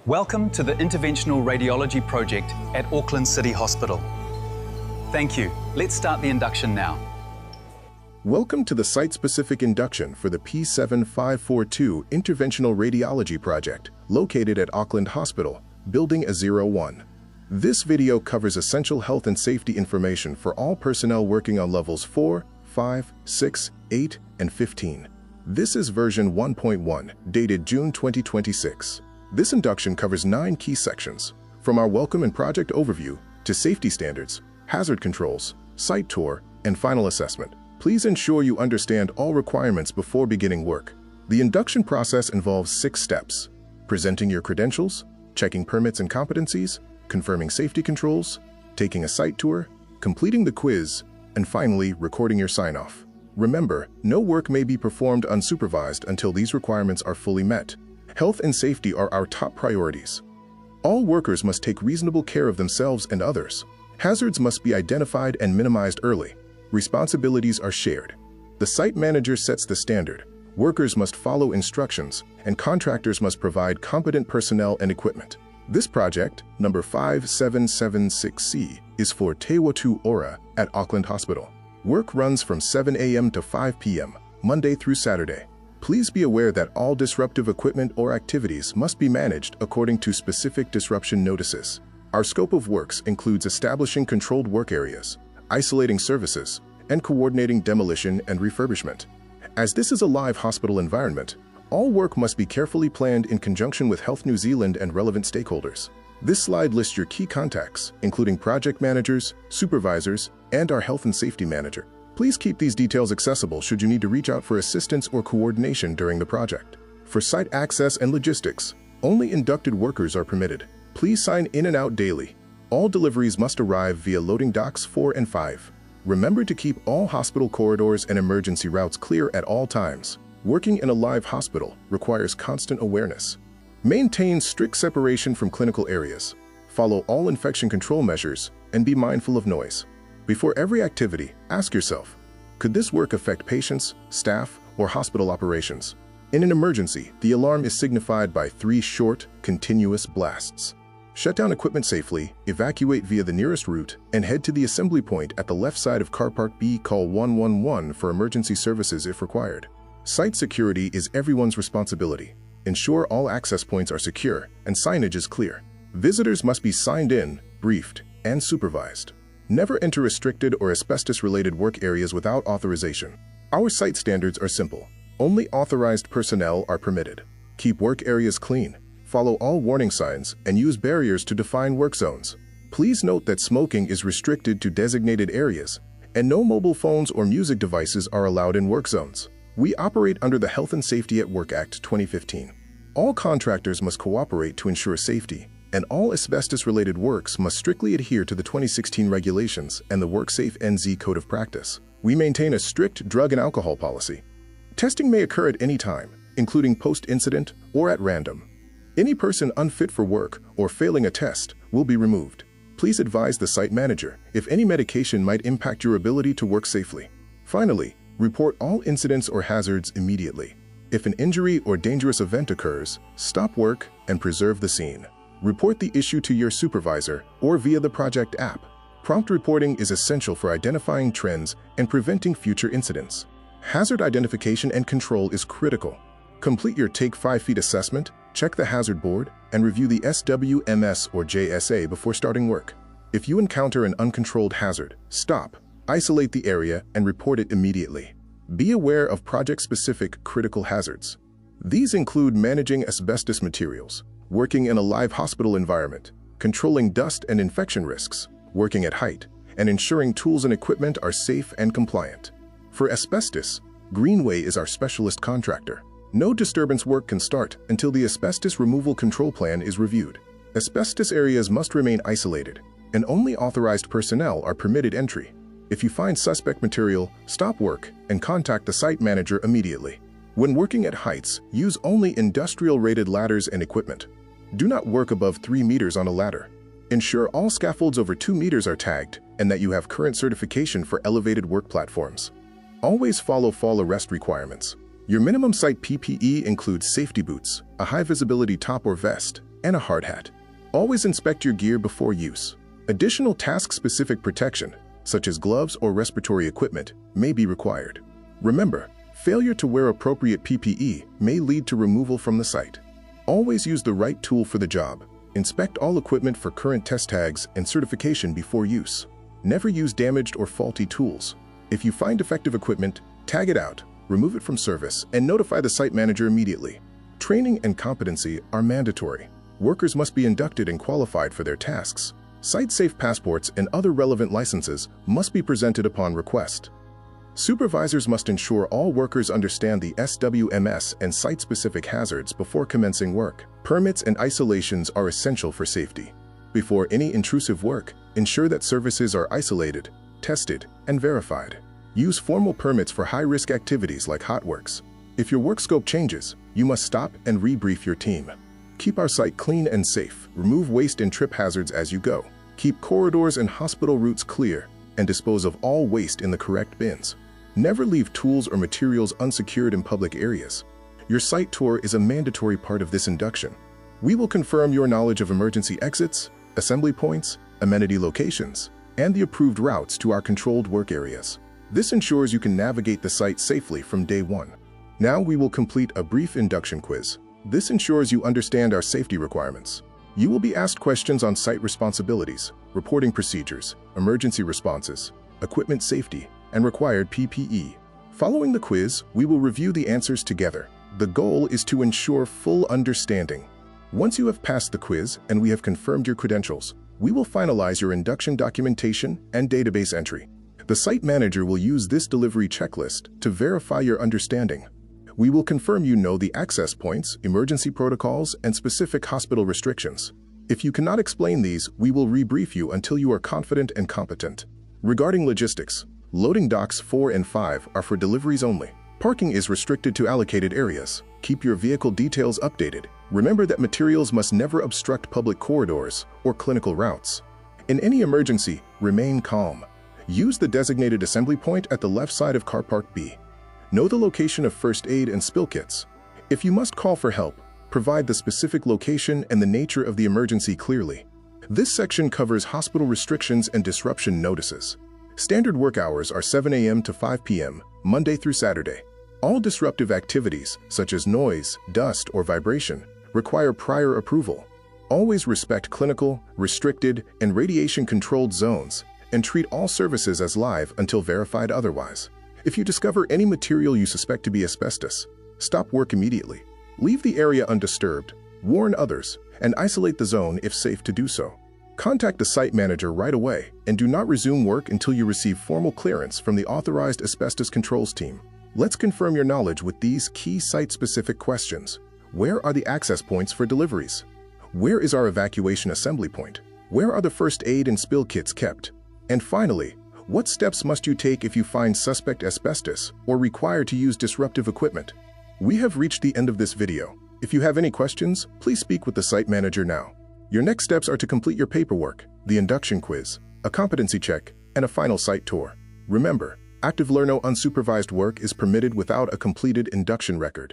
Welcome to the Interventional Radiology project at Auckland City Hospital. Thank you. Let's start the induction now. Welcome to the site-specific induction for the P7542 Interventional Radiology project, located at Auckland Hospital, Building A01. This video covers essential health and safety information for all personnel working on levels 4, 5, 6, 8, and 15. This is version 1.1, dated June 2026. This induction covers 9 key sections, from our welcome and project overview to safety standards, hazard controls, site tour, and final assessment. Please ensure you understand all requirements before beginning work. The induction process involves 6 steps: presenting your credentials, checking permits and competencies, confirming safety controls, taking a site tour, completing the quiz, and finally, recording your sign-off. Remember, no work may be performed unsupervised until these requirements are fully met. Health and safety are our top priorities. All workers must take reasonable care of themselves and others. Hazards must be identified and minimized early. Responsibilities are shared. The site manager sets the standard. Workers must follow instructions, and contractors must provide competent personnel and equipment. This project, number 5776C, is for Te Watu Ora at Auckland Hospital. Work runs from 7 a.m. to 5 p.m., Monday through Saturday. Please be aware that all disruptive equipment or activities must be managed according to specific disruption notices. Our scope of works includes establishing controlled work areas, isolating services, and coordinating demolition and refurbishment. As this is a live hospital environment, all work must be carefully planned in conjunction with Health New Zealand and relevant stakeholders. This slide lists your key contacts, including project managers, supervisors, and our health and safety manager. Please keep these details accessible should you need to reach out for assistance or coordination during the project. For site access and logistics, only inducted workers are permitted. Please sign in and out daily. All deliveries must arrive via loading docks 4 and 5. Remember to keep all hospital corridors and emergency routes clear at all times. Working in a live hospital requires constant awareness. Maintain strict separation from clinical areas. Follow all infection control measures and be mindful of noise. Before every activity, ask yourself, could this work affect patients, staff, or hospital operations? In an emergency, the alarm is signified by 3 short, continuous blasts. Shut down equipment safely, evacuate via the nearest route, and head to the assembly point at the left side of Car Park B. Call 111 for emergency services if required. Site security is everyone's responsibility. Ensure all access points are secure and signage is clear. Visitors must be signed in, briefed, and supervised. Never enter restricted or asbestos-related work areas without authorization. Our site standards are simple. Only authorized personnel are permitted. Keep work areas clean, follow all warning signs, and use barriers to define work zones. Please note that smoking is restricted to designated areas, and no mobile phones or music devices are allowed in work zones. We operate under the Health and Safety at Work Act 2015. All contractors must cooperate to ensure safety, and all asbestos-related works must strictly adhere to the 2016 regulations and the WorkSafe NZ Code of Practice. We maintain a strict drug and alcohol policy. Testing may occur at any time, including post-incident or at random. Any person unfit for work or failing a test will be removed. Please advise the site manager if any medication might impact your ability to work safely. Finally, report all incidents or hazards immediately. If an injury or dangerous event occurs, stop work and preserve the scene. Report the issue to your supervisor or via the project app. Prompt reporting is essential for identifying trends and preventing future incidents. Hazard identification and control is critical. Complete your Take 5 Feet assessment, check the hazard board, and review the SWMS or JSA before starting work. If you encounter an uncontrolled hazard, stop, isolate the area, and report it immediately. Be aware of project-specific critical hazards. These include managing asbestos materials, working in a live hospital environment, controlling dust and infection risks, working at height, and ensuring tools and equipment are safe and compliant. For asbestos, Greenway is our specialist contractor. No disturbance work can start until the asbestos removal control plan is reviewed. Asbestos areas must remain isolated, and only authorized personnel are permitted entry. If you find suspect material, stop work and contact the site manager immediately. When working at heights, use only industrial-rated ladders and equipment. Do not work above 3 meters on a ladder. Ensure all scaffolds over 2 meters are tagged and that you have current certification for elevated work platforms. Always follow fall arrest requirements. Your minimum site PPE includes safety boots, a high-visibility top or vest, and a hard hat. Always inspect your gear before use. Additional task-specific protection, such as gloves or respiratory equipment, may be required. Remember, failure to wear appropriate PPE may lead to removal from the site. Always use the right tool for the job. Inspect all equipment for current test tags and certification before use. Never use damaged or faulty tools. If you find defective equipment, tag it out, remove it from service, and notify the site manager immediately. Training and competency are mandatory. Workers must be inducted and qualified for their tasks. Site-safe passports and other relevant licenses must be presented upon request. Supervisors must ensure all workers understand the SWMS and site-specific hazards before commencing work. Permits and isolations are essential for safety. Before any intrusive work, ensure that services are isolated, tested, and verified. Use formal permits for high-risk activities like hot works. If your work scope changes, you must stop and rebrief your team. Keep our site clean and safe. Remove waste and trip hazards as you go. Keep corridors and hospital routes clear, and dispose of all waste in the correct bins. Never leave tools or materials unsecured in public areas. Your site tour is a mandatory part of this induction. We will confirm your knowledge of emergency exits, assembly points, amenity locations, and the approved routes to our controlled work areas. This ensures you can navigate the site safely from day one. Now we will complete a brief induction quiz. This ensures you understand our safety requirements. You will be asked questions on site responsibilities, reporting procedures, emergency responses, equipment safety, and required PPE. Following the quiz, we will review the answers together. The goal is to ensure full understanding. Once you have passed the quiz and we have confirmed your credentials, we will finalize your induction documentation and database entry. The site manager will use this delivery checklist to verify your understanding. We will confirm you know the access points, emergency protocols, and specific hospital restrictions. If you cannot explain these, we will rebrief you until you are confident and competent. Regarding logistics, loading docks 4 and 5 are for deliveries only. Parking is restricted to allocated areas. Keep your vehicle details updated. Remember that materials must never obstruct public corridors or clinical routes. In any emergency, remain calm. Use the designated assembly point at the left side of Car Park B. Know the location of first aid and spill kits. If you must call for help, provide the specific location and the nature of the emergency clearly. This section covers hospital restrictions and disruption notices. Standard work hours are 7 a.m. to 5 p.m., Monday through Saturday. All disruptive activities, such as noise, dust, or vibration, require prior approval. Always respect clinical, restricted, and radiation-controlled zones, and treat all services as live until verified otherwise. If you discover any material you suspect to be asbestos, stop work immediately. Leave the area undisturbed, warn others, and isolate the zone if safe to do so. Contact the site manager right away and do not resume work until you receive formal clearance from the authorized asbestos controls team. Let's confirm your knowledge with these key site-specific questions. Where are the access points for deliveries? Where is our evacuation assembly point? Where are the first aid and spill kits kept? And finally, what steps must you take if you find suspect asbestos or require to use disruptive equipment? We have reached the end of this video. If you have any questions, please speak with the site manager now. Your next steps are to complete your paperwork, the induction quiz, a competency check, and a final site tour. Remember, active learner unsupervised work is permitted without a completed induction record.